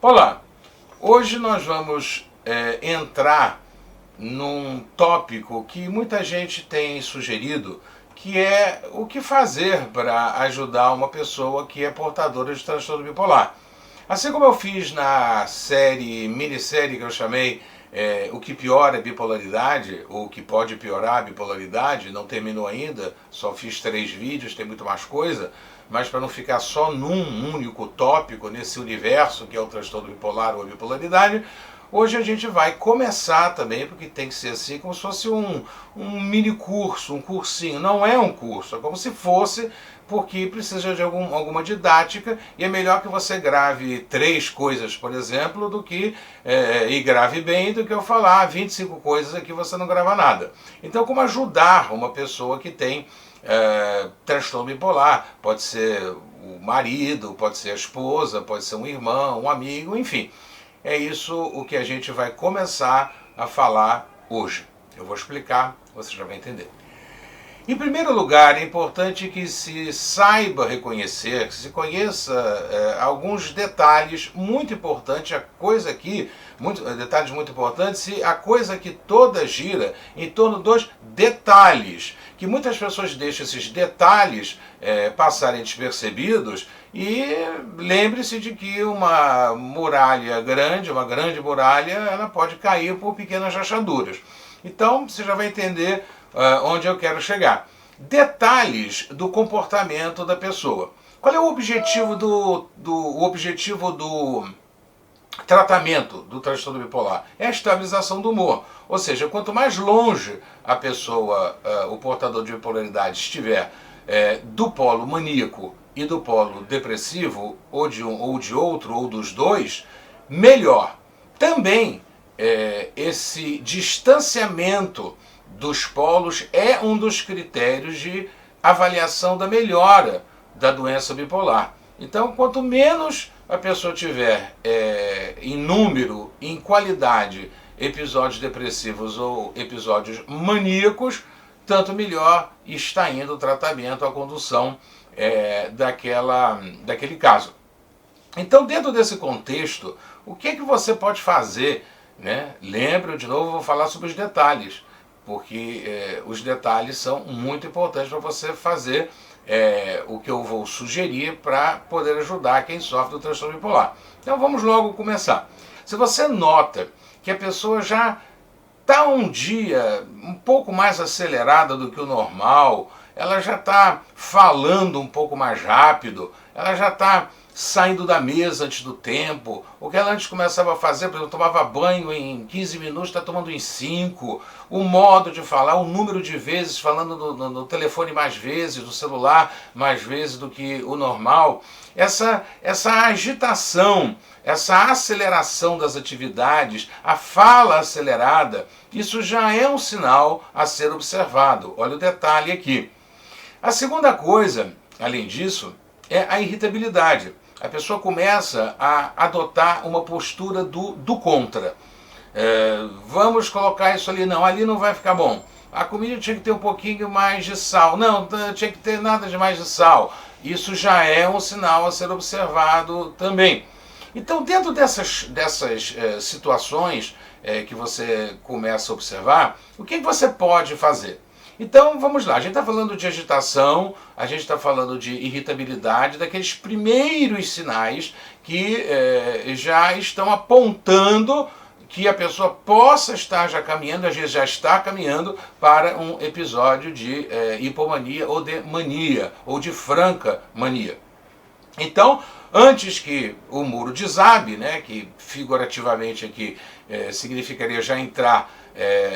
Olá, hoje nós vamos entrar num tópico que muita gente tem sugerido, que é o que fazer para ajudar uma pessoa que é portadora de transtorno bipolar. Assim como eu fiz na minissérie que eu chamei O que piora a bipolaridade, ou o que pode piorar a bipolaridade, não terminou ainda, só fiz 3 vídeos, tem muito mais coisa, mas para não ficar só num único tópico, nesse universo que é o transtorno bipolar ou a bipolaridade, hoje a gente vai começar também, porque tem que ser assim, como se fosse um mini curso, um cursinho. Não é um curso, é como se fosse, porque precisa de alguma didática, e é melhor que você grave 3 coisas, por exemplo, do que e grave bem, do que eu falar 25 coisas aqui você não grava nada. Então, como ajudar uma pessoa que tem transtorno bipolar? Pode ser o marido, pode ser a esposa, pode ser um irmão, um amigo, enfim. É isso o que a gente vai começar a falar hoje. Eu vou explicar, você já vai entender. Em primeiro lugar, é importante que se saiba reconhecer, que se conheça alguns detalhes muito importantes, detalhes muito importantes, a coisa que toda gira em torno dos detalhes, que muitas pessoas deixam esses detalhes passarem despercebidos. E lembre-se de que uma muralha grande, uma grande muralha, ela pode cair por pequenas rachaduras. Então você já vai entender onde eu quero chegar. Detalhes do comportamento da pessoa. Qual é o objetivo o objetivo do tratamento do transtorno bipolar? É a estabilização do humor. Ou seja, quanto mais longe a pessoa, o portador de bipolaridade, estiver do polo maníaco e do polo depressivo, ou de um ou de outro, ou dos dois, melhor. Também esse distanciamento dos polos é um dos critérios de avaliação da melhora da doença bipolar. Então, quanto menos a pessoa tiver em número, em qualidade, episódios depressivos ou episódios maníacos, tanto melhor está indo o tratamento, a condução daquele caso. Então, dentro desse contexto, o que você pode fazer? Lembra, de novo, vou falar sobre os detalhes, porque os detalhes são muito importantes para você fazer o que eu vou sugerir para poder ajudar quem sofre do transtorno bipolar. Então vamos logo começar. Se você nota que a pessoa já está um dia um pouco mais acelerada do que o normal, ela já está falando um pouco mais rápido, ela já está saindo da mesa antes do tempo, o que ela antes começava a fazer, por exemplo, tomava banho em 15 minutos, está tomando em 5, o modo de falar, o número de vezes falando no telefone mais vezes, no celular mais vezes do que o normal, essa agitação, essa aceleração das atividades, a fala acelerada, isso já é um sinal a ser observado. Olha o detalhe aqui. A segunda coisa, além disso, é a irritabilidade. A pessoa começa a adotar uma postura do contra. Vamos colocar isso ali, não, ali não vai ficar bom. A comida tinha que ter um pouquinho mais de sal. Não, tinha que ter nada de mais de sal. Isso já é um sinal a ser observado também. Então, dentro dessas situações que você começa a observar, o que você pode fazer? Então, vamos lá, a gente está falando de agitação, a gente está falando de irritabilidade, daqueles primeiros sinais que já estão apontando que a pessoa possa estar já caminhando, às vezes já está caminhando para um episódio de hipomania ou de mania, ou de franca mania. Então, antes que o muro desabe, que figurativamente aqui significaria já entrar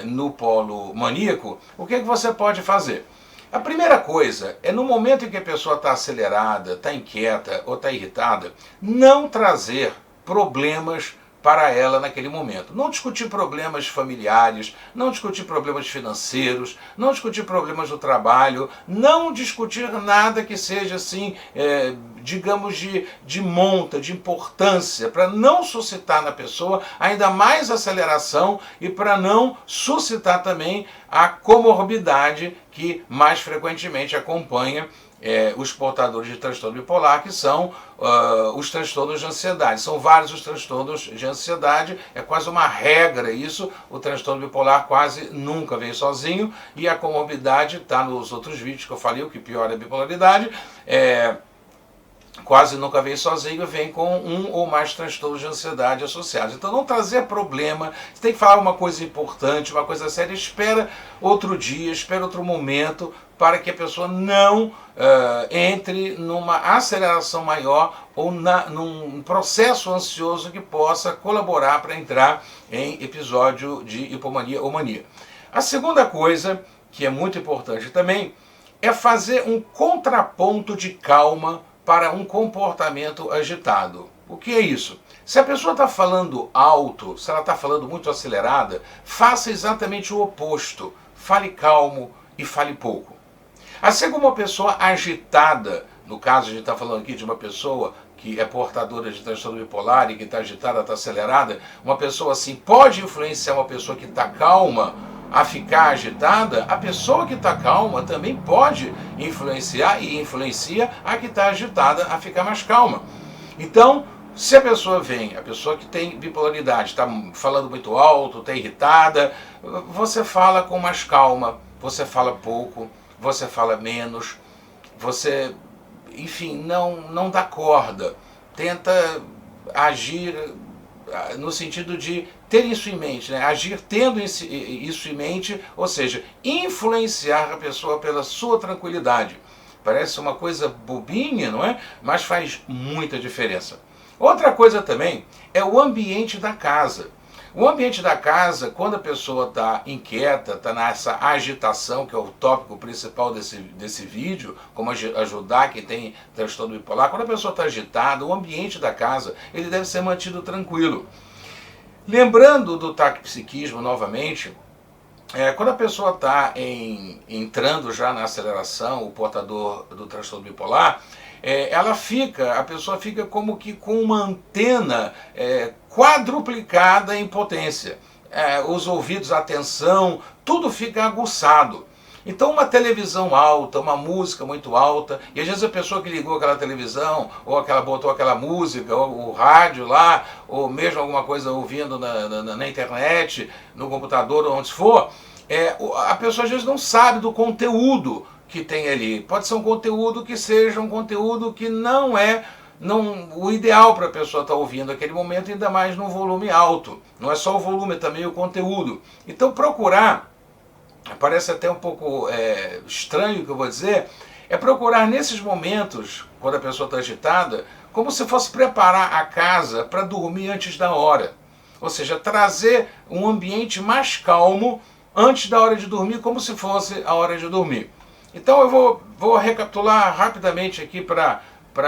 no polo maníaco, o que você pode fazer? A primeira coisa é, no momento em que a pessoa está acelerada, está inquieta ou está irritada, não trazer problemas para ela naquele momento. Não discutir problemas familiares, não discutir problemas financeiros, não discutir problemas do trabalho, não discutir nada que seja assim, digamos, de monta, de importância, para não suscitar na pessoa ainda mais aceleração e para não suscitar também a comorbidade que mais frequentemente acompanha os portadores de transtorno bipolar, que são os transtornos de ansiedade. São vários os transtornos de ansiedade, é quase uma regra isso, o transtorno bipolar quase nunca vem sozinho, e a comorbidade está nos outros vídeos que eu falei, o que piora é a bipolaridade, quase nunca vem sozinho, vem com um ou mais transtornos de ansiedade associados. Então não trazer problema, você tem que falar uma coisa importante, uma coisa séria, espera outro dia, espera outro momento, para que a pessoa não entre numa aceleração maior ou num processo ansioso que possa colaborar para entrar em episódio de hipomania ou mania. A segunda coisa, que é muito importante também, é fazer um contraponto de calma para um comportamento agitado. O que é isso? Se a pessoa está falando alto, se ela está falando muito acelerada, faça exatamente o oposto. Fale calmo e fale pouco. Assim como uma pessoa agitada, no caso a gente está falando aqui de uma pessoa que é portadora de transtorno bipolar e que está agitada, está acelerada, uma pessoa assim pode influenciar uma pessoa que está calma a ficar agitada, a pessoa que está calma também pode influenciar e influencia a que está agitada a ficar mais calma. Então, se a pessoa vem, a pessoa que tem bipolaridade, está falando muito alto, está irritada, você fala com mais calma, você fala pouco, você fala menos, você, enfim, não dá corda, tenta agir no sentido de ter isso em mente, né? Agir tendo isso em mente, ou seja, influenciar a pessoa pela sua tranquilidade. Parece uma coisa bobinha, não é? Mas faz muita diferença. Outra coisa também é o ambiente da casa. O ambiente da casa, quando a pessoa está inquieta, está nessa agitação, que é o tópico principal desse vídeo, como ajudar quem tem transtorno bipolar, quando a pessoa está agitada, o ambiente da casa ele deve ser mantido tranquilo. Lembrando do taquipsiquismo novamente, quando a pessoa está entrando já na aceleração, o portador do transtorno bipolar, a pessoa fica como que com uma antena quadruplicada em potência. Os ouvidos, a atenção, tudo fica aguçado. Então uma televisão alta, uma música muito alta, e às vezes a pessoa que ligou aquela televisão, ou botou aquela música, ou o rádio lá, ou mesmo alguma coisa ouvindo na internet, no computador, onde for, a pessoa às vezes não sabe do conteúdo que tem ali. Pode ser um conteúdo que seja um conteúdo que não é o ideal para a pessoa estar ouvindo naquele momento, ainda mais num volume alto. Não é só o volume, é também o conteúdo. Então procurar, parece até um pouco estranho o que eu vou dizer, é procurar nesses momentos, quando a pessoa está agitada, como se fosse preparar a casa para dormir antes da hora. Ou seja, trazer um ambiente mais calmo antes da hora de dormir, como se fosse a hora de dormir. Então eu vou recapitular rapidamente aqui para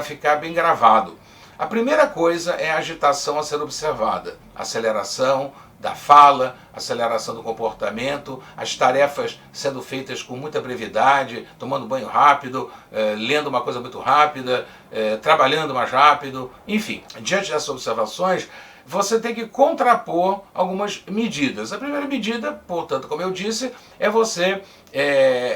ficar bem gravado. A primeira coisa é a agitação a ser observada. Aceleração da fala, aceleração do comportamento, as tarefas sendo feitas com muita brevidade, tomando banho rápido, lendo uma coisa muito rápida, trabalhando mais rápido, enfim. Diante dessas observações, você tem que contrapor algumas medidas. A primeira medida, portanto, como eu disse, é você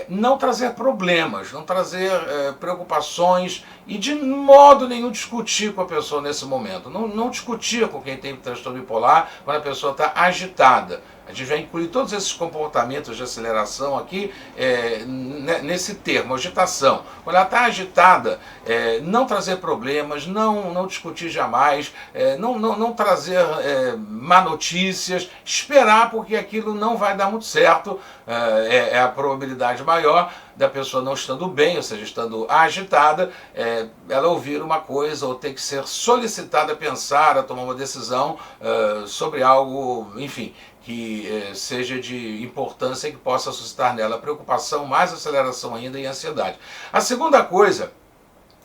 não trazer problemas, não trazer preocupações e de modo nenhum discutir com a pessoa nesse momento. Não discutir com quem tem transtorno bipolar quando a pessoa está agitada. A gente vai incluir todos esses comportamentos de aceleração aqui nesse termo, agitação. Quando ela está agitada, não trazer problemas, não discutir jamais, não trazer má notícias, esperar porque aquilo não vai dar muito certo, é a probabilidade maior da pessoa não estando bem, ou seja, estando agitada, ela ouvir uma coisa ou ter que ser solicitada a pensar, a tomar uma decisão sobre algo, enfim, que seja de importância e que possa suscitar nela preocupação, mais aceleração ainda e ansiedade. A segunda coisa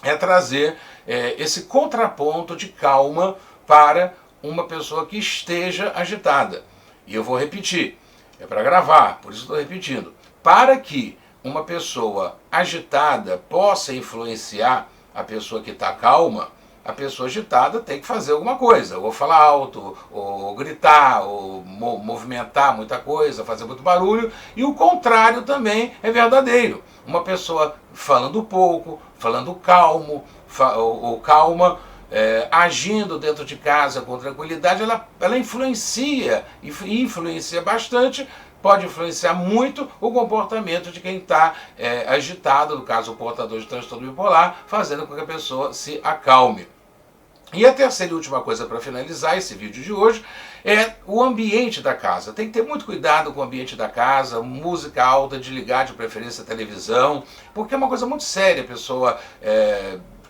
é trazer esse contraponto de calma para uma pessoa que esteja agitada. E eu vou repetir, é para gravar, por isso estou repetindo. Para que uma pessoa agitada possa influenciar a pessoa que está calma, a pessoa agitada tem que fazer alguma coisa, ou falar alto, ou gritar, ou movimentar muita coisa, fazer muito barulho, e o contrário também é verdadeiro. Uma pessoa falando pouco, falando calmo, ou calma, agindo dentro de casa com tranquilidade, ela influencia, e influencia bastante, pode influenciar muito o comportamento de quem está agitado, no caso o portador de transtorno bipolar, fazendo com que a pessoa se acalme. E a terceira e última coisa para finalizar esse vídeo de hoje é o ambiente da casa. Tem que ter muito cuidado com o ambiente da casa, música alta, desligar de preferência a televisão, porque é uma coisa muito séria a pessoa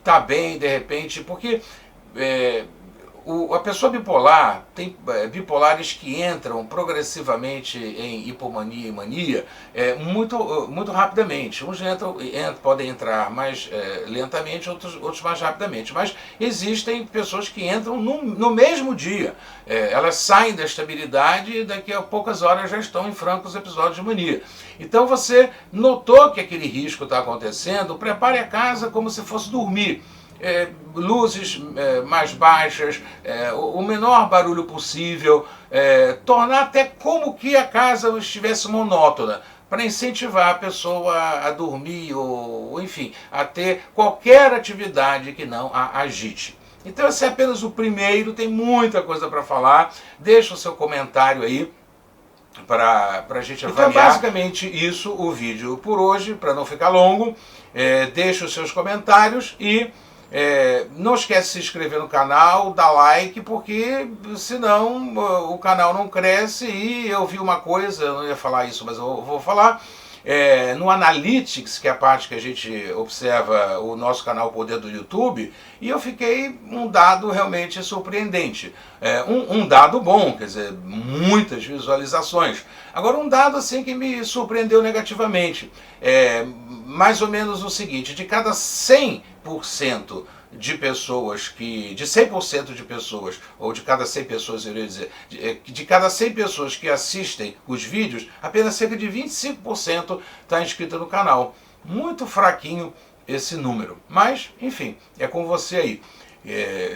tá bem de repente, porque a pessoa bipolar, tem bipolares que entram progressivamente em hipomania e mania muito rapidamente. Uns podem entrar mais lentamente, outros mais rapidamente. Mas existem pessoas que entram no mesmo dia. Elas saem da estabilidade e daqui a poucas horas já estão em francos episódios de mania. Então você notou que aquele risco está acontecendo, prepare a casa como se fosse dormir. Luzes mais baixas, o menor barulho possível, tornar até como que a casa estivesse monótona, para incentivar a pessoa a dormir ou enfim, a ter qualquer atividade que não a agite. Então esse é apenas o primeiro, tem muita coisa para falar, deixa o seu comentário aí para a gente avaliar. Então basicamente isso o vídeo por hoje, para não ficar longo. Deixa os seus comentários e não esquece de se inscrever no canal, dar like, porque senão o canal não cresce. E eu vi uma coisa, eu não ia falar isso, mas eu vou falar, no Analytics, que é a parte que a gente observa o nosso canal Poder do YouTube, e eu fiquei um dado realmente surpreendente. Um dado bom, quer dizer, muitas visualizações. Agora um dado assim que me surpreendeu negativamente, mais ou menos o seguinte: de cada 100% de pessoas de 100% de pessoas, ou de cada 100 pessoas, eu iria dizer, de cada 100 pessoas que assistem os vídeos, apenas cerca de 25% está inscrita no canal. Muito fraquinho esse número, mas enfim, é com você aí.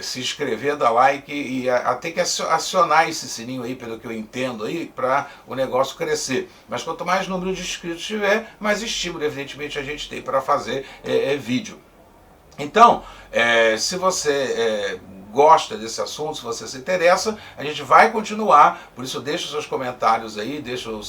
Se inscrever, dar like e até que acionar esse sininho aí, pelo que eu entendo aí, para o negócio crescer. Mas quanto mais número de inscritos tiver, mais estímulo evidentemente a gente tem para fazer vídeo. Então, se você gosta desse assunto, se você se interessa, a gente vai continuar, por isso deixa os seus comentários aí, deixa a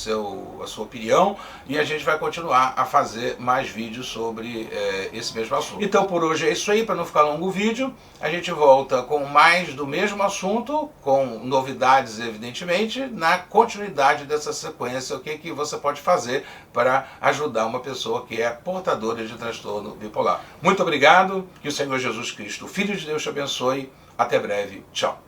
sua opinião, e a gente vai continuar a fazer mais vídeos sobre esse mesmo assunto. Então por hoje é isso aí, para não ficar longo o vídeo, a gente volta com mais do mesmo assunto, com novidades evidentemente, na continuidade dessa sequência, o que você pode fazer para ajudar uma pessoa que é portadora de transtorno bipolar. Muito obrigado, que o Senhor Jesus Cristo, Filho de Deus, te abençoe. Até breve. Tchau.